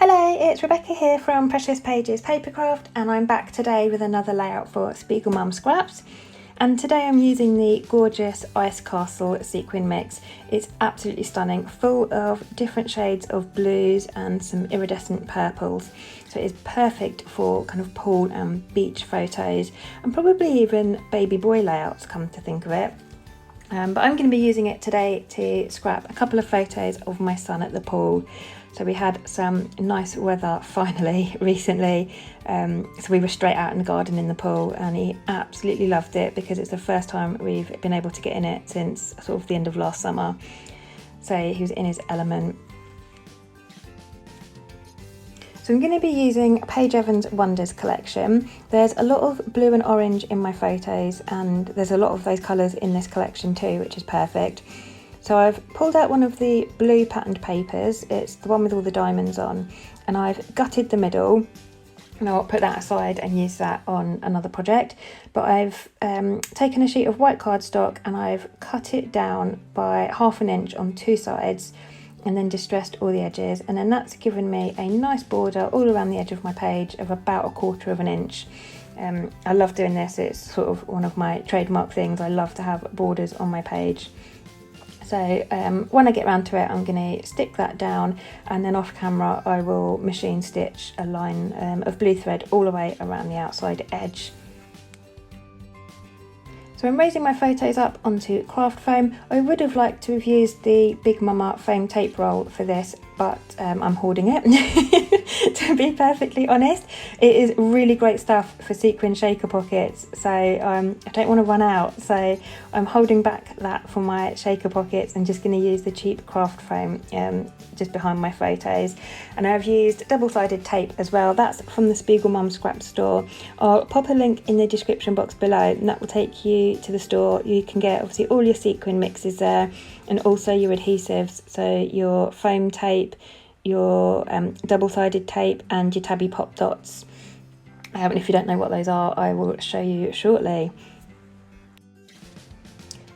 Hello, it's Rebecca here from Precious Pages Papercraft, and I'm back today with another layout for SpiegelMom scraps. And today I'm using the gorgeous Ice Castle sequin mix. It's absolutely stunning, full of different shades of blues and some iridescent purples. So it's perfect for kind of pool and beach photos, and probably even baby boy layouts, come to think of it. But I'm going to be using it today to scrap a couple of photos of my son at the pool. So we had some nice weather finally recently, so we were straight out in the garden in the pool, and he absolutely loved it because it's the first time we've been able to get in it since sort of the end of last summer. So he was in his element. So I'm going to be using Paige Evans Wonders collection. There's a lot of blue and orange in my photos, and there's a lot of those colours in this collection too, which is perfect. So I've pulled out one of the blue patterned papers, it's the one with all the diamonds on, and I've gutted the middle, and I'll put that aside and use that on another project. But I've taken a sheet of white cardstock and I've cut it down by 1/2 inch on two sides, and then distressed all the edges, and then that's given me a nice border all around the edge of my page of about 1/4 inch. I love doing this, it's sort of one of my trademark things. I love to have borders on my page. So when I get around to it, I'm going to stick that down, and then off camera I will machine stitch a line of blue thread all the way around the outside edge. So I'm raising my photos up onto craft foam. I would have liked to have used the Big Mama foam tape roll for this, but I'm hoarding it, to be perfectly honest. It is really great stuff for sequin shaker pockets, so I don't want to run out, so I'm holding back that for my shaker pockets and just going to use the cheap craft foam just behind my photos. And I've used double-sided tape as well. That's from the SpiegelMom scrap store. I'll pop a link in the description box below, and that will take you to the store. You can get obviously all your sequin mixes there, and also your adhesives, so your foam tape, your double-sided tape, and your tabby pop dots. And if you don't know what those are, I will show you shortly.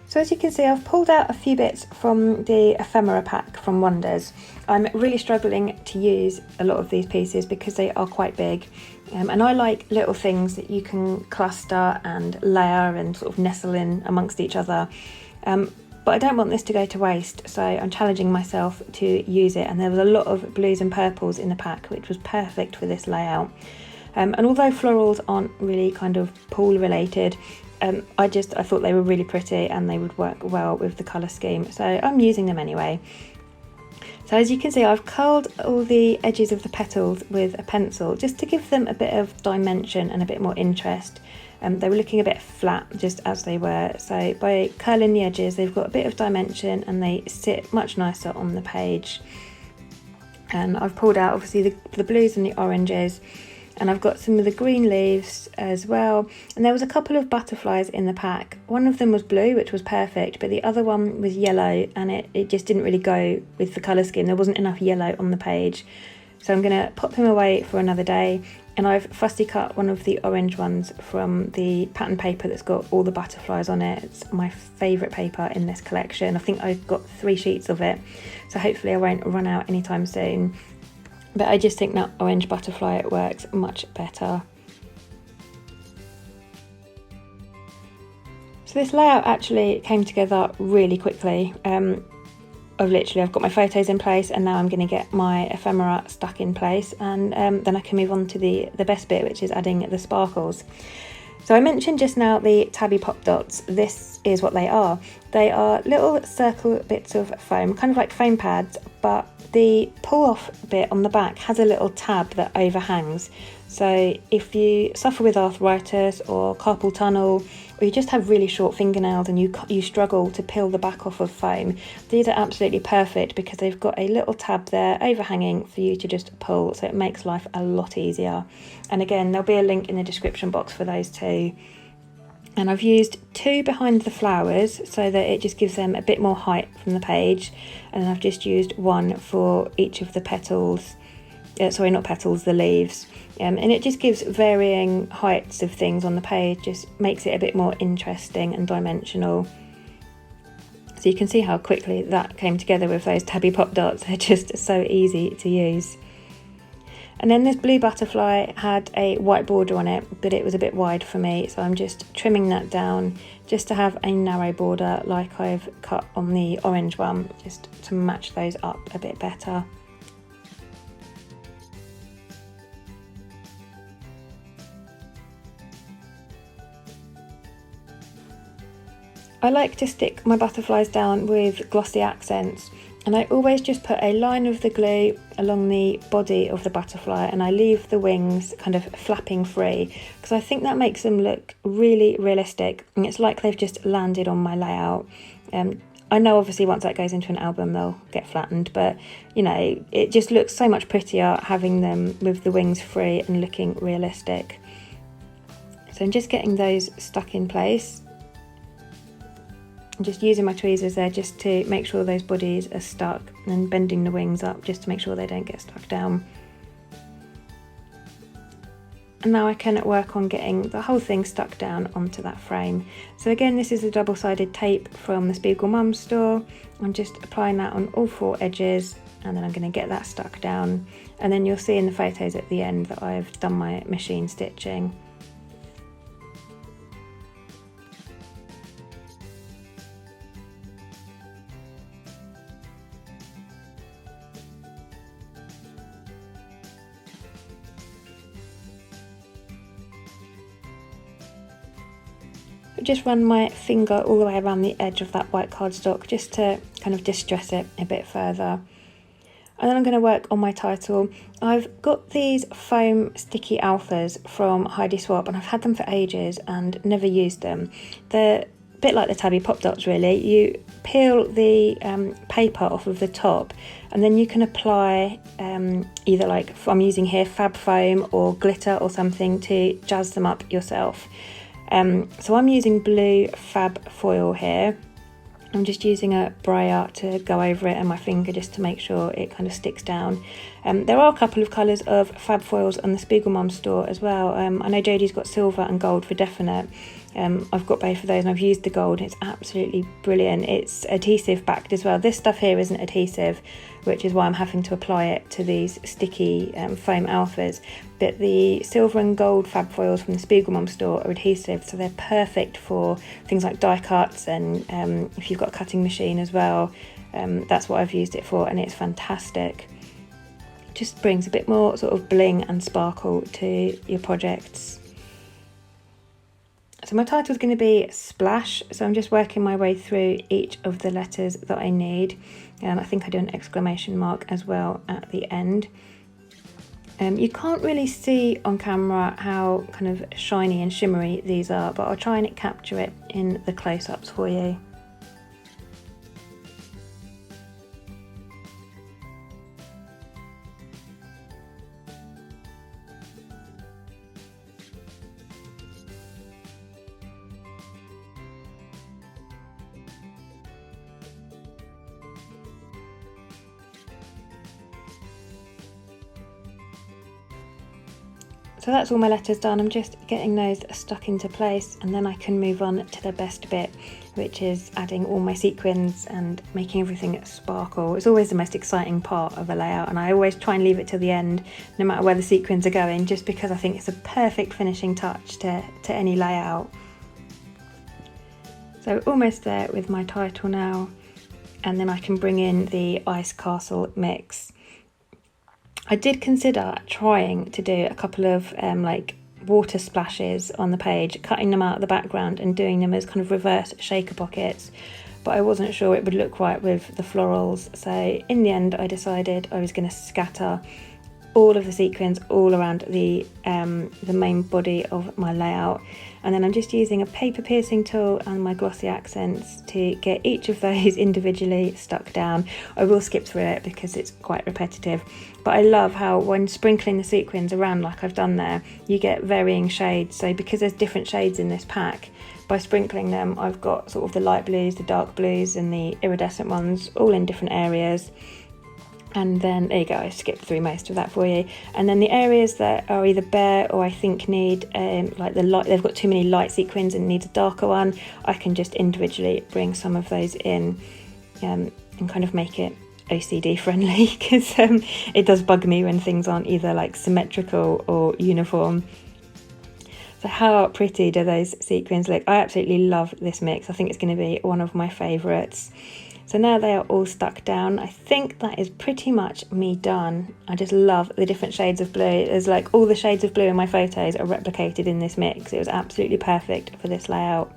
So as you can see, I've pulled out a few bits from the ephemera pack from Wonders. I'm really struggling to use a lot of these pieces because they are quite big, and I like little things that you can cluster and layer and sort of nestle in amongst each other. But I don't want this to go to waste, so I'm challenging myself to use it, and there was a lot of blues and purples in the pack, which was perfect for this layout. And although florals aren't really kind of pool related, I thought they were really pretty and they would work well with the colour scheme, so I'm using them anyway. So as you can see, I've curled all the edges of the petals with a pencil just to give them a bit of dimension and a bit more interest. They were looking a bit flat just as they were, so by curling the edges they've got a bit of dimension and they sit much nicer on the page. And I've pulled out obviously the blues and the oranges, and I've got some of the green leaves as well. And there was a couple of butterflies in the pack. One of them was blue, which was perfect, but the other one was yellow, and it just didn't really go with the colour scheme. There wasn't enough yellow on the page. So I'm going to pop him away for another day, and I've fussy cut one of the orange ones from the pattern paper that's got all the butterflies on it. It's my favourite paper in this collection. I think I've got 3 sheets of it, so hopefully I won't run out anytime soon. But I just think that orange butterfly works much better. So this layout actually came together really quickly. I've got my photos in place, and now I'm going to get my ephemera stuck in place, and then I can move on to the best bit, which is adding the sparkles. So I mentioned just now the tabby pop dots. This is what they are. They are little circle bits of foam, kind of like foam pads, but the pull off bit on the back has a little tab that overhangs. So if you suffer with arthritis or carpal tunnel, or you just have really short fingernails and you struggle to peel the back off of foam, these are absolutely perfect because they've got a little tab there overhanging for you to just pull, so it makes life a lot easier. And again, there'll be a link in the description box for those too. And I've used 2 behind the flowers so that it just gives them a bit more height from the page, and then I've just used 1 for each of the petals, sorry, not petals, the leaves. And it just gives varying heights of things on the page, just makes it a bit more interesting and dimensional. So you can see how quickly that came together with those tabby pop dots. They're just so easy to use. And then this blue butterfly had a white border on it, but it was a bit wide for me, so I'm just trimming that down just to have a narrow border like I've cut on the orange one, just to match those up a bit better. I like to stick my butterflies down with glossy accents, and I always just put a line of the glue along the body of the butterfly, and I leave the wings kind of flapping free because I think that makes them look really realistic, and it's like they've just landed on my layout. I know obviously once that goes into an album they'll get flattened, but you know, it just looks so much prettier having them with the wings free and looking realistic. So I'm just getting those stuck in place. I'm just using my tweezers there just to make sure those bodies are stuck, and bending the wings up just to make sure they don't get stuck down. And now I can work on getting the whole thing stuck down onto that frame. So again, this is a double-sided tape from the SpiegelMom store. I'm just applying that on all 4 edges, and then I'm going to get that stuck down. And then you'll see in the photos at the end that I've done my machine stitching. Just run my finger all the way around the edge of that white cardstock just to kind of distress it a bit further. And then I'm going to work on my title. I've got these foam sticky alphas from Heidi Swapp, and I've had them for ages and never used them. They're a bit like the tabby pop dots really. You peel the paper off of the top, and then you can apply either, like I'm using here, fab foam or glitter or something to jazz them up yourself. So I'm using blue fab foil here. I'm just using a brayer to go over it and my finger just to make sure it kind of sticks down. There are a couple of colours of fab foils on the SpiegelMom store as well. I know Jodie's got silver and gold for definite. I've got both of those and I've used the gold. It's absolutely brilliant. It's adhesive backed as well. This stuff here isn't adhesive, which is why I'm having to apply it to these sticky foam alphas. But the silver and gold fab foils from the SpiegelMom store are adhesive, so they're perfect for things like die cuts, and if you've got a cutting machine as well, that's what I've used it for, and it's fantastic. Just brings a bit more sort of bling and sparkle to your projects. So my title is going to be Splash, so I'm just working my way through each of the letters that I need. I think I do an exclamation mark as well at the end. You can't really see on camera how kind of shiny and shimmery these are, but I'll try and capture it in the close-ups for you. So that's all my letters done. I'm just getting those stuck into place, and then I can move on to the best bit, which is adding all my sequins and making everything sparkle. It's always the most exciting part of a layout, and I always try and leave it till the end, no matter where the sequins are going, just because I think it's a perfect finishing touch to any layout. So almost there with my title now, and then I can bring in the Ice Castle mix. I did consider trying to do a couple of like water splashes on the page, cutting them out of the background and doing them as kind of reverse shaker pockets, but I wasn't sure it would look right with the florals. So in the end I decided I was going to scatter all of the sequins all around the main body of my layout, and then I'm just using a paper piercing tool and my glossy accents to get each of those individually stuck down. I will skip through it because it's quite repetitive, but I love how when sprinkling the sequins around like I've done there, you get varying shades. So because there's different shades in this pack, by sprinkling them I've got sort of the light blues, the dark blues and the iridescent ones all in different areas. And then there you go, I skipped through most of that for you. And then the areas that are either bare or I think need like the light, they've got too many light sequins and needs a darker one, I can just individually bring some of those in and kind of make it OCD friendly, because it does bug me when things aren't either like symmetrical or uniform. So how pretty do those sequins look? I absolutely love this mix. I think it's going to be one of my favourites. So now they are all stuck down. I think that is pretty much me done. I just love the different shades of blue. There's like all the shades of blue in my photos are replicated in this mix. It was absolutely perfect for this layout.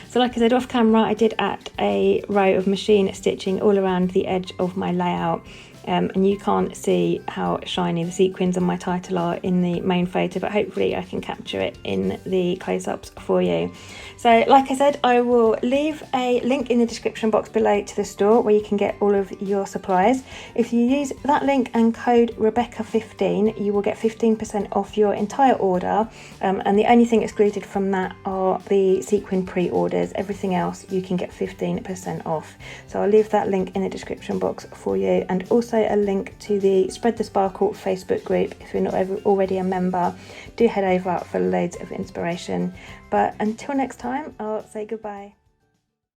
So like I said off camera, I did add a row of machine stitching all around the edge of my layout. And you can't see how shiny the sequins on my title are in the main photo, but hopefully I can capture it in the close-ups for you. So like I said, I will leave a link in the description box below to the store where you can get all of your supplies. If you use that link and code Rebecca15, you will get 15% off your entire order, and the only thing excluded from that are the sequin pre-orders. Everything else you can get 15% off. So I'll leave that link in the description box for you, and also a link to the Spread the Sparkle Facebook group. If you're not already a member, do head over for loads of inspiration. But until next time, I'll say goodbye.